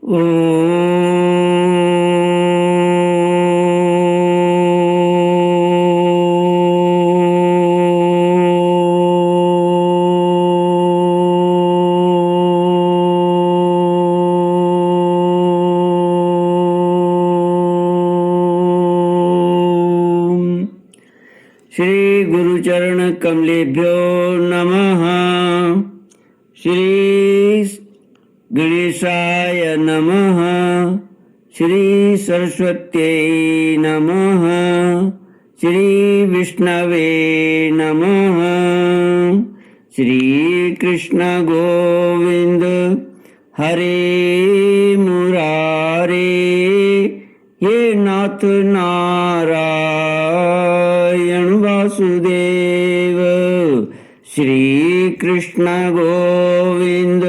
श्री गुरुचरण कमलेभ्यो नमः। श्री गणेशाय नमः। श्री सरस्वत्यै नमः। श्री विष्णवे नमः। श्री कृष्ण गोविंद हरे मुरारे, हे नाथ नारायण वासुदेव। श्री कृष्ण गोविंद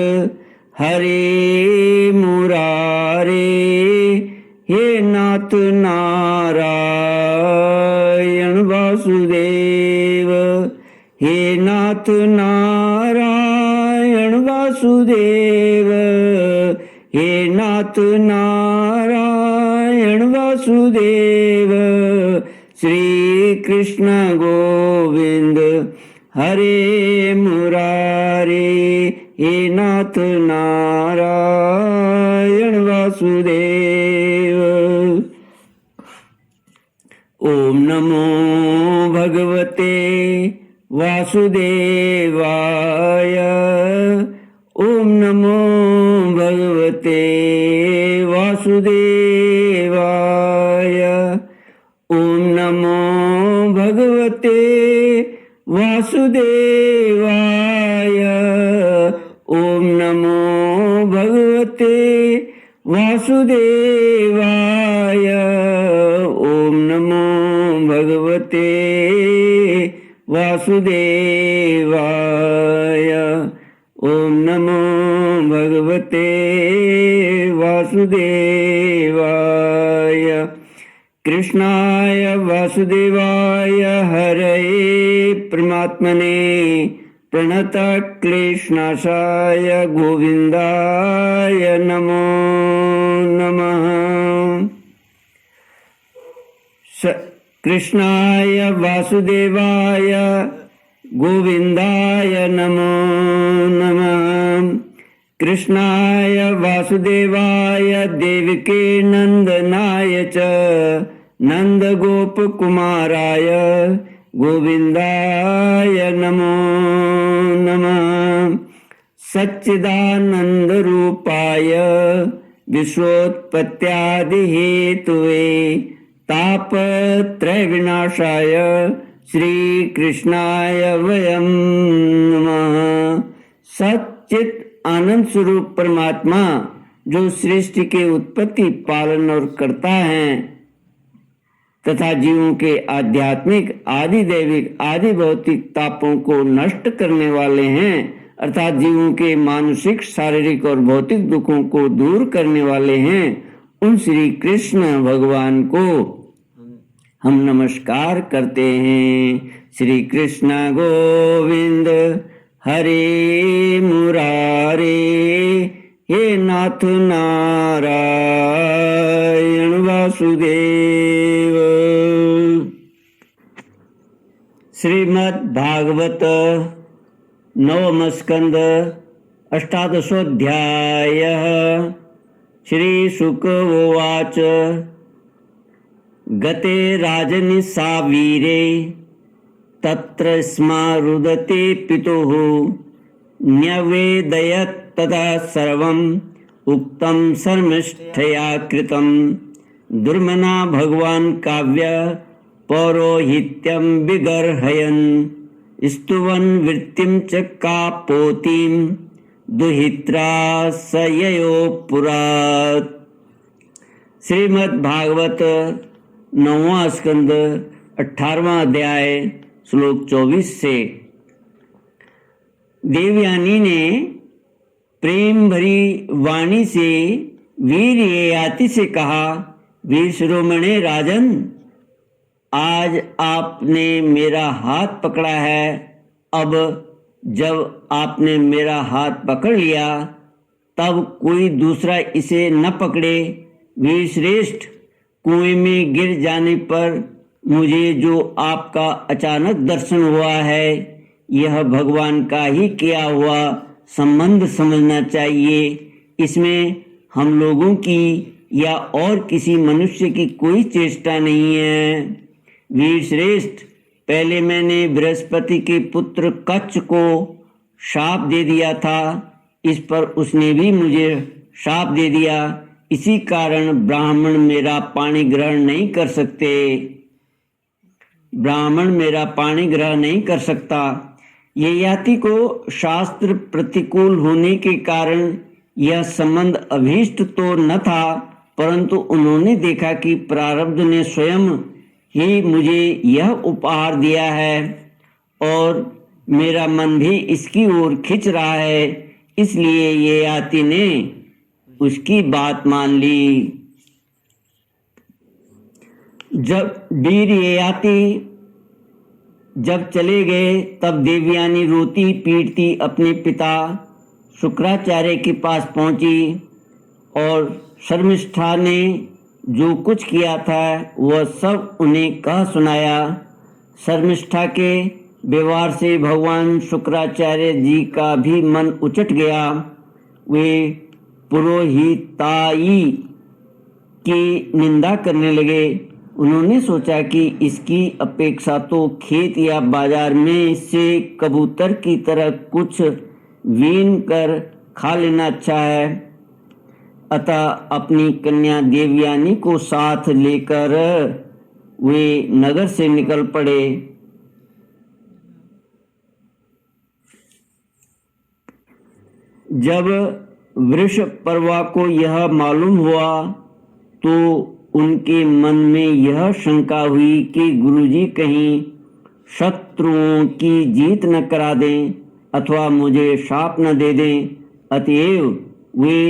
हरे मुरारे, हे नाथ नारायण वासुदेव। हे नाथ नारायण वासुदेव। हे नाथ नारायण वासुदेव। श्री कृष्ण गोविंद हरे मुरारे, हे नाथ नारायण वासुदेव। ओम नमो भगवते वासुदेवाय। ओम नमो भगवते वासुदेवाय। ओम नमो भगवते वासुदेवाय। ओम नमो भगवते वासुदेवाय। ओम नमो भगवते वासुदेवाय। ओम नमो भगवते वासुदेवाय। कृष्णाय वासुदेवाय हरये परमात्मने प्रणतक्लेशनाशाय गोविन्दाय नमो नमः। कृष्णाय वासुदेवाय गोविन्दाय नमो नमः। कृष्णाय वासुदेवाय देवके नंदनाय च नंदगोपकुमाराय गोविन्दाय नमो नमः। सच्चिदानन्दरूपाय विश्वोत्पत्त्यादिहेतवे तापत्रयविनाशाय श्रीकृष्णाय वयं नमः। सच्चित आनंद स्वरूप परमात्मा जो सृष्टि के उत्पत्ति, पालन और करता है तथा जीवों के आध्यात्मिक, आदि दैविक, आदि भौतिक तापों को नष्ट करने वाले हैं, अर्थात जीवों के मानसिक, शारीरिक और भौतिक दुखों को दूर करने वाले हैं, उन श्री कृष्ण भगवान को हम नमस्कार करते हैं। श्री कृष्ण गोविंद हरे मुरारे, हे नाथ नारायण वासुदेव। श्रीमद् भागवत नवम स्कंद अष्टादशोऽध्यायः। श्री शुक उवाच गते राजनि सावीरे तत्र स्मा रुदते पितुः न्यवेदयत् तदा सर्वम् उक्तं शर्मिष्ठया कृतं। दुर्मना भगवान् काव्य पौरोहित्यं विगर्हयन् स्तुवन् वृत्तिं च कापोतिं दुहित्रा स ययो पुरात्। श्रीमद् भागवत 9वां स्कंद 18वां अध्याय श्लोक 24 से। देवयानी ने प्रेम भरी वाणी से वीर ययाति से कहा, वीर शिरोमणे राजन, आज आपने मेरा हाथ पकड़ा है। अब जब आपने मेरा हाथ पकड़ लिया तब कोई दूसरा इसे न पकड़े। वीर श्रेष्ठ, कुएं में गिर जाने पर मुझे जो आपका अचानक दर्शन हुआ है, यह भगवान का ही किया हुआ संबंध समझना चाहिए। इसमें हम लोगों की या और किसी मनुष्य की कोई चेष्टा नहीं है। वीर श्रेष्ठ, पहले मैंने बृहस्पति के पुत्र कच्छ को शाप दे दिया था, इस पर उसने भी मुझे शाप दे दिया। इसी कारण ब्राह्मण मेरा पाणी ग्रहण नहीं कर सकते। ब्राह्मण मेरा पाणी ग्रहण नहीं कर सकता। ययाति को शास्त्र प्रतिकूल होने के कारण यह संबंध अभीष्ट तो न था, परंतु उन्होंने देखा कि प्रारब्ध ने स्वयं ही मुझे यह उपहार दिया है और मेरा मन भी इसकी ओर खिंच रहा है, इसलिए ययाति ने उसकी बात मान ली। जब वीर ययाति जब चले गए, तब देवयानी रोती पीटती अपने पिता शुक्राचार्य के पास पहुंची और शर्मिष्ठा ने जो कुछ किया था वह सब उन्हें कह सुनाया। शर्मिष्ठा के व्यवहार से भगवान शुक्राचार्य जी का भी मन उचट गया। वे पुरोहिताई की निंदा करने लगे। उन्होंने सोचा कि इसकी अपेक्षा तो खेत या बाजार में से कबूतर की तरह कुछ बीन कर खा लेना अच्छा है। अतः अपनी कन्या देवयानी को साथ लेकर वे नगर से निकल पड़े। जब वृषपर्वा को यह मालूम हुआ तो उनके मन में यह शंका हुई कि गुरुजी कहीं शत्रुओं की जीत न करा दें अथवा मुझे शाप न दे दें। अतएव वे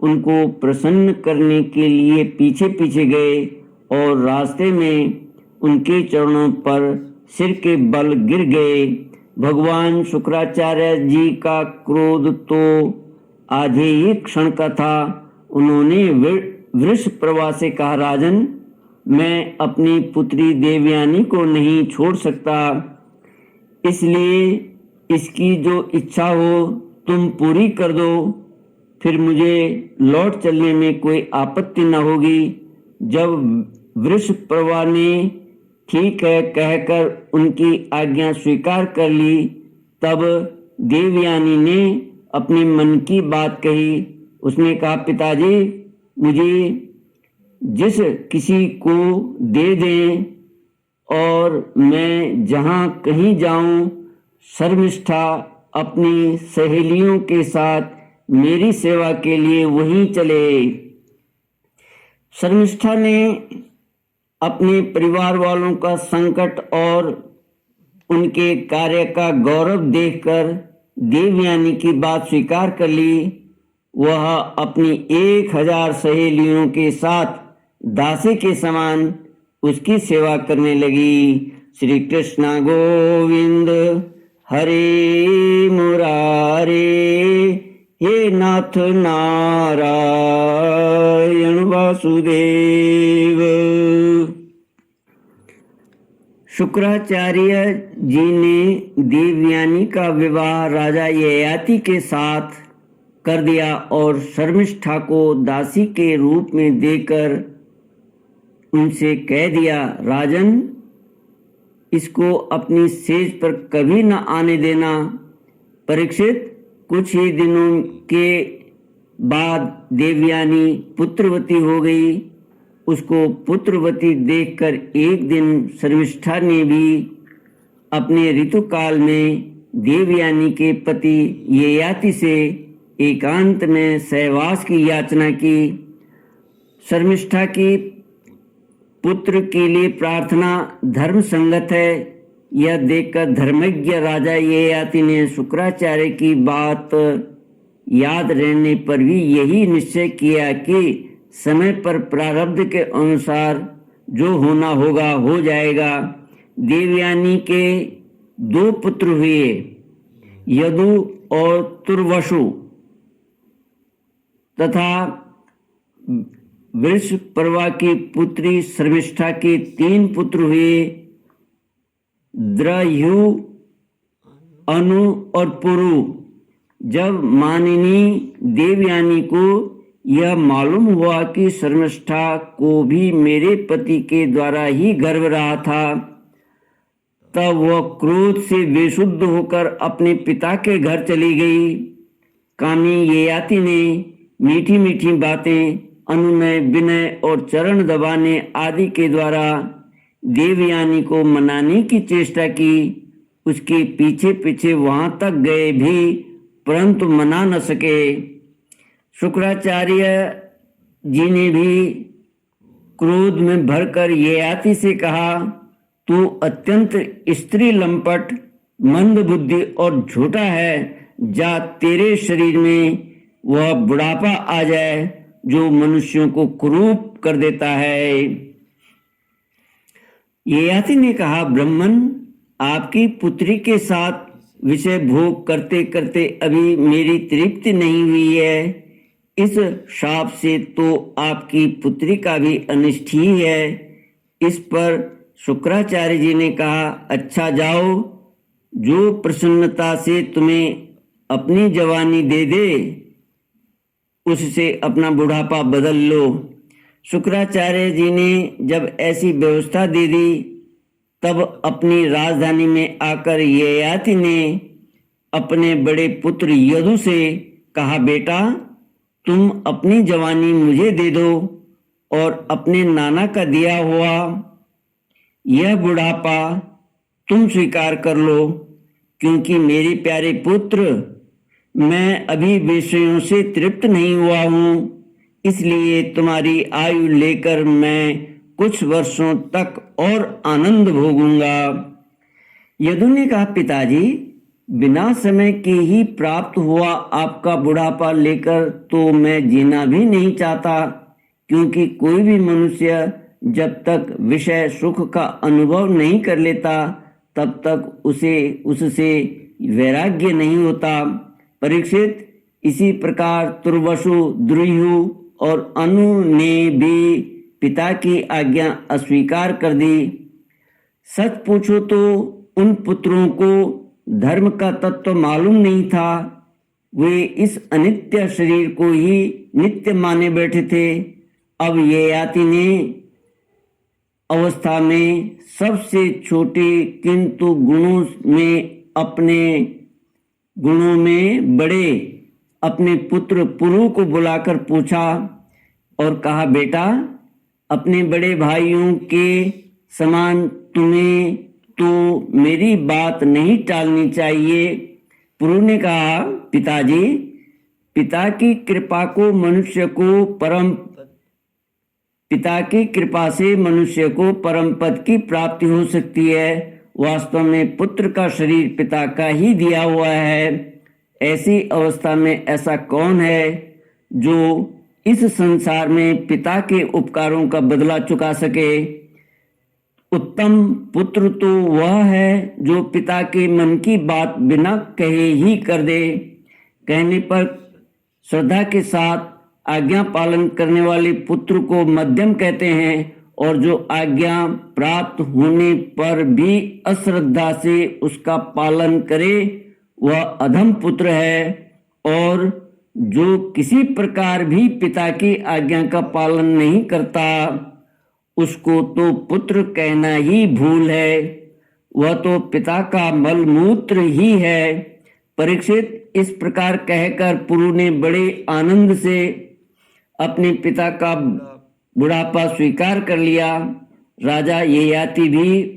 उनको प्रसन्न करने के लिए पीछे पीछे गए और रास्ते में उनके चरणों पर सिर के बल गिर गए। भगवान शुक्राचार्य जी का क्रोध तो आधे ही क्षण का था। उन्होंने वृषपर्वा से कहा, राजन, मैं अपनी पुत्री देवयानी को नहीं छोड़ सकता, इसलिए इसकी जो इच्छा हो तुम पूरी कर दो, फिर मुझे लौट चलने में कोई आपत्ति न होगी। जब वृषपर्वा ने ठीक है कहकर उनकी आज्ञा स्वीकार कर ली, तब देवयानी ने अपने मन की बात कही। उसने कहा, पिताजी, मुझे जिस किसी को दे दें और मैं जहाँ कहीं जाऊं, शर्मिष्ठा अपनी सहेलियों के साथ मेरी सेवा के लिए वहीं चले। शर्मिष्ठा ने अपने परिवार वालों का संकट और उनके कार्य का गौरव देखकर देवयानी की बात स्वीकार कर ली। वह अपनी 1000 सहेलियों के साथ दासी के समान उसकी सेवा करने लगी। श्री कृष्ण गोविंद हरे मुरारे, हे नाथ नारायण वासुदेव। शुक्राचार्य जी ने देवयानी का विवाह राजा ययाति के साथ कर दिया और शर्मिष्ठा को दासी के रूप में देकर उनसे कह दिया, राजन, इसको अपनी सेज पर कभी न आने देना। परीक्षित, कुछ ही दिनों के बाद देवयानी पुत्रवती हो गई। उसको पुत्रवती देखकर एक दिन शर्मिष्ठा ने भी अपने ऋतुकाल में देवयानी के पति ययाति से एकांत में सहवास की याचना की। शर्मिष्ठा की पुत्र के लिए प्रार्थना धर्म संगत है, यह देखकर धर्मज्ञ राजा ययाति ने शुक्राचार्य की बात याद रहने पर भी यही निश्चय किया कि समय पर प्रारब्ध के अनुसार जो होना होगा हो जाएगा। देवयानी के 2 पुत्र हुए, यदु और तुर्वसु। तथा वृषपर्वा की पुत्री शर्मिष्ठा के 3 पुत्र हुए, द्रयु, अनु और पुरु। जब मानिनी देवयानी को यह मालूम हुआ कि शर्मिष्ठा को भी मेरे पति के द्वारा ही गर्भ रहा था, तब वह क्रोध से बेशुद्ध होकर अपने पिता के घर चली गई। कामी ययाति ने मीठी मीठी बातें, अनुनय, विनय और चरण दबाने आदि के द्वारा देवयानी को मनाने की चेष्टा की। उसके पीछे पीछे वहां तक गए भी, परंतु मना न सके। शुक्राचार्य जी ने भी क्रोध में भरकर ययाति से कहा, तू अत्यंत स्त्री लंपट, मंद बुद्धि और झूठा है। जा, तेरे शरीर में वह बुढ़ापा आ जाए जो मनुष्यों को कुरूप कर देता है। ययाति ने कहा, ब्राह्मण, आपकी पुत्री के साथ विषय भोग करते करते अभी मेरी तृप्ति नहीं हुई है। इस शाप से तो आपकी पुत्री का भी अनिष्ट ही है। इस पर शुक्राचार्य जी ने कहा, अच्छा जाओ, जो प्रसन्नता से तुम्हें अपनी जवानी दे दे, उससे अपना बुढ़ापा बदल लो। शुक्राचार्य जी ने जब ऐसी व्यवस्था दे दी, तब अपनी राजधानी में आकर ययाति ने अपने बड़े पुत्र यदु से कहा, बेटा, तुम अपनी जवानी मुझे दे दो और अपने नाना का दिया हुआ यह बुढ़ापा तुम स्वीकार कर लो, क्योंकि मेरे प्यारे पुत्र, मैं अभी विषयों से तृप्त नहीं हुआ हूँ, इसलिए तुम्हारी आयु लेकर मैं कुछ वर्षों तक और आनंद भोगूंगा। यदु ने कहा, पिताजी, बिना समय के ही प्राप्त हुआ आपका बुढ़ापा लेकर तो मैं जीना भी नहीं चाहता, क्योंकि कोई भी मनुष्य जब तक विषय सुख का अनुभव नहीं कर लेता, तब तक उससे वैराग्य नहीं होता। परीक्षित, इसी प्रकार तुर्वसु, द्रुयु और अनु ने भी पिता की आज्ञा अस्वीकार कर दी। सच पूछो तो उन पुत्रों को धर्म का तत्व मालूम नहीं था। वे इस अनित्य शरीर को ही नित्य माने बैठे थे। अब ययाति ने अवस्था में सबसे छोटे किंतु गुणों में बड़े अपने पुत्र पुरु को बुलाकर पूछा और कहा, बेटा, अपने बड़े भाइयों के समान तुम्हें तो मेरी बात नहीं टालनी चाहिए। पुरु ने कहा, पिताजी, पिता की कृपा से मनुष्य को परम पद की प्राप्ति हो सकती है। वास्तव में पुत्र का शरीर पिता का ही दिया हुआ है। ऐसी अवस्था में ऐसा कौन है जो इस संसार में पिता के उपकारों का बदला चुका सके। उत्तम पुत्र तो वह है जो पिता के मन की बात बिना कहे ही कर दे। कहने पर श्रद्धा के साथ आज्ञा पालन करने वाले पुत्र को मध्यम कहते हैं, और जो आज्ञा प्राप्त होने पर भी अश्रद्धा से उसका पालन करे वह अधम पुत्र है। और जो किसी प्रकार भी पिता की आज्ञा का पालन नहीं करता, उसको तो पुत्र कहना ही भूल है। वह तो पिता का मलमूत्र ही है। परीक्षित, इस प्रकार कहकर पुरु ने बड़े आनंद से अपने पिता का बुढ़ापा स्वीकार कर लिया। राजा ययाति भी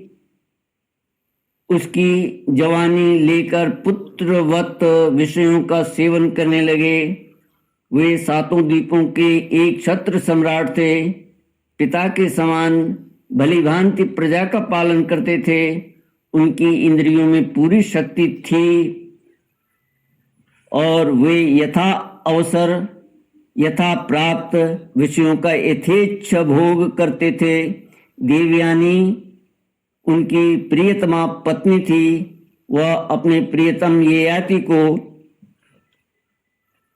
उसकी जवानी लेकर पुत्रवत विषयों का सेवन करने लगे। वे 7 द्वीपों के एक छत्र सम्राट थे। पिता के समान भली भांति प्रजा का पालन करते थे। उनकी इंद्रियों में पूरी शक्ति थी और वे यथा प्राप्त विषयों का यथेच्छ भोग करते थे। देवयानी उनकी प्रियतमा पत्नी थी। वह अपने प्रियतम ययाति को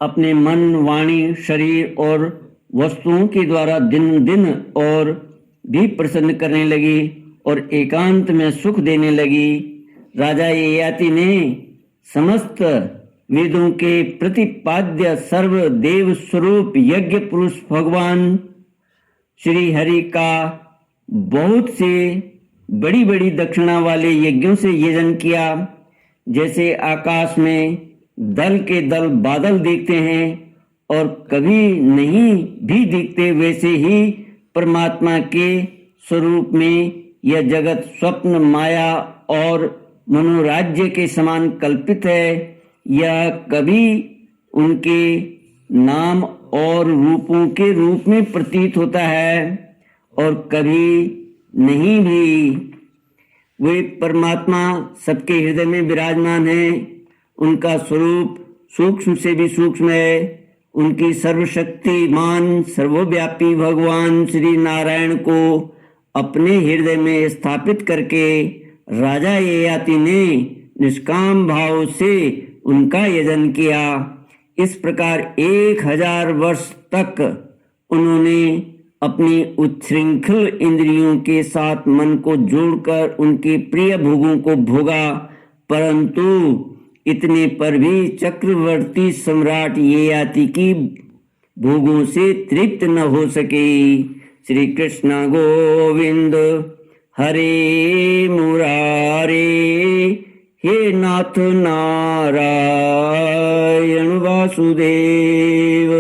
अपने मन, वाणी, शरीर और वस्तुओं के द्वारा दिन दिन और भी प्रसन्न करने लगी और एकांत में सुख देने लगी। राजा ययाति ने समस्त वेदों के प्रतिपाद्य सर्वदेव स्वरूप यज्ञ पुरुष भगवान श्री हरि का बहुत से बड़ी बड़ी दक्षिणा वाले यज्ञों से यजन किया। जैसे आकाश में दल के दल बादल दिखते हैं और कभी नहीं भी दिखते, वैसे ही परमात्मा के स्वरूप में यह जगत स्वप्न, माया और मनोराज्य के समान कल्पित है। यह कभी उनके नाम और रूपों के रूप में प्रतीत होता है और कभी नहीं भी। वे परमात्मा सबके हृदय में विराजमान है। उनका स्वरूप सूक्ष्म से भी सूक्ष्म है। उनकी सर्वशक्तिमान सर्वव्यापी भगवान श्री नारायण को अपने हृदय में स्थापित करके राजा ययाति ने निष्काम भाव से उनका यजन किया। इस प्रकार 1000 वर्ष तक उन्होंने अपनी उच्छृंखल इंद्रियों के साथ मन को जोड़कर उनके प्रिय भोगों को भोगा, परंतु इतने पर भी चक्रवर्ती सम्राट ययाति की भोगों से तृप्त न हो सके। श्री कृष्ण गोविंद हरे मुरारे, हे नाथ नारायण वासुदेव।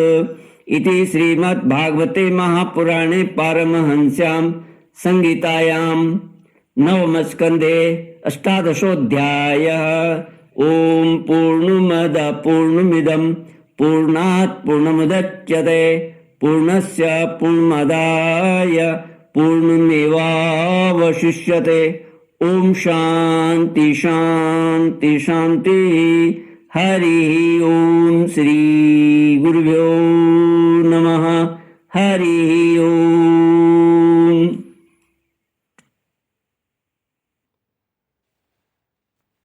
इति श्रीमद्भागवते महापुराणे पारमहंस्यां संहितायां नवमस्कन्धे 18 ओम पूर्णमद पूर्णमिदं पूर्णात् पूर्णमुदच्यते पूर्णस्य पूर्णमादाय पूर्णमेवावशिष्यते। ओम शांति शांति शांति। हरि ओम। श्री गुरुभ्यो